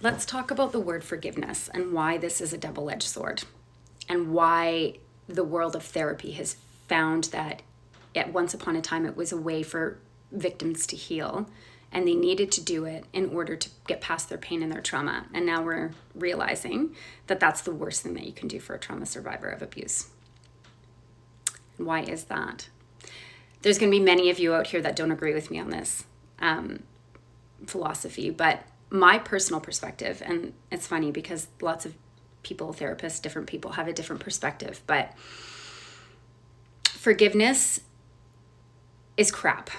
Let's talk about the word forgiveness and why this is a double-edged sword, and why the world of therapy has found that at once upon a time it was a way for victims to heal, and they needed to do it in order to get past their pain and their trauma. And now we're realizing that that's the worst thing that you can do for a trauma survivor of abuse. And why is that? There's going to be many of you out here that don't agree with me on this philosophy, but my personal perspective, and it's funny because lots of people, therapists, different people have a different perspective, but forgiveness is crap.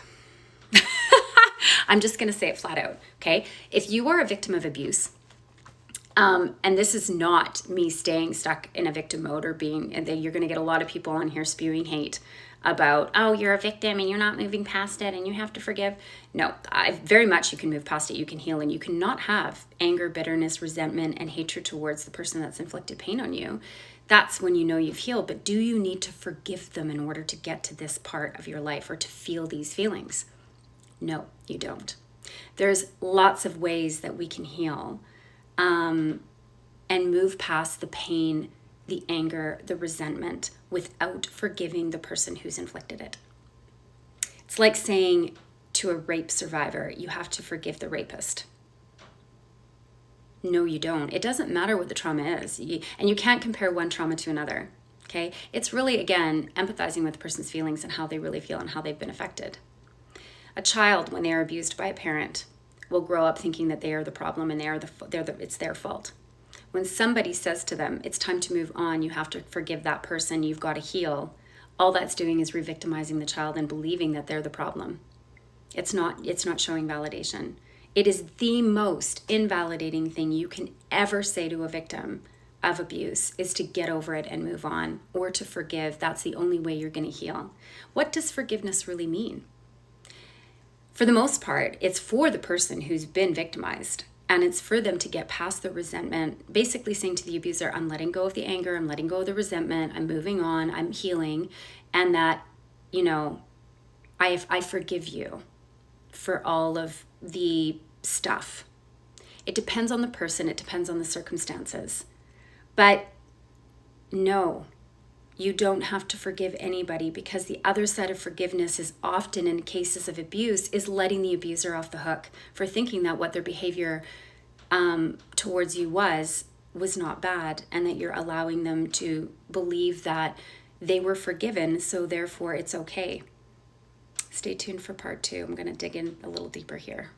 I'm just going to say it flat out, okay? If you are a victim of abuse, and this is not me staying stuck in a victim mode or being, and you're going to get a lot of people on here spewing hate about, oh, you're a victim and you're not moving past it and you have to forgive. No, very much you can move past it, you can heal, and you cannot have anger, bitterness, resentment, and hatred towards the person that's inflicted pain on you. That's when you know you've healed. But do you need to forgive them in order to get to this part of your life or to feel these feelings? No, you don't. There's lots of ways that we can heal and move past the pain, the anger, the resentment without forgiving the person who's inflicted it. It's like saying to a rape survivor, you have to forgive the rapist. No, you don't. It doesn't matter what the trauma is. And you can't compare one trauma to another, okay? It's really, again, empathizing with the person's feelings and how they really feel and how they've been affected. A child, when they are abused by a parent, will grow up thinking that they are the problem and it's their fault. When somebody says to them, it's time to move on, you have to forgive that person, you've got to heal, all that's doing is re-victimizing the child and believing that they're the problem. It's not showing validation. It is the most invalidating thing you can ever say to a victim of abuse is to get over it and move on, or to forgive. That's the only way you're going to heal. What does forgiveness really mean? For the most part, it's for the person who's been victimized, and it's for them to get past the resentment, basically saying to the abuser, I'm letting go of the anger, I'm letting go of the resentment, I'm moving on, I'm healing, and that, I forgive you for all of the stuff. It depends on the person, it depends on the circumstances. But no, you don't have to forgive anybody, because the other side of forgiveness is often, in cases of abuse, is letting the abuser off the hook for thinking that what their behavior towards you was not bad, and that you're allowing them to believe that they were forgiven, so therefore it's okay. Stay tuned for part 2. I'm going to dig in a little deeper here.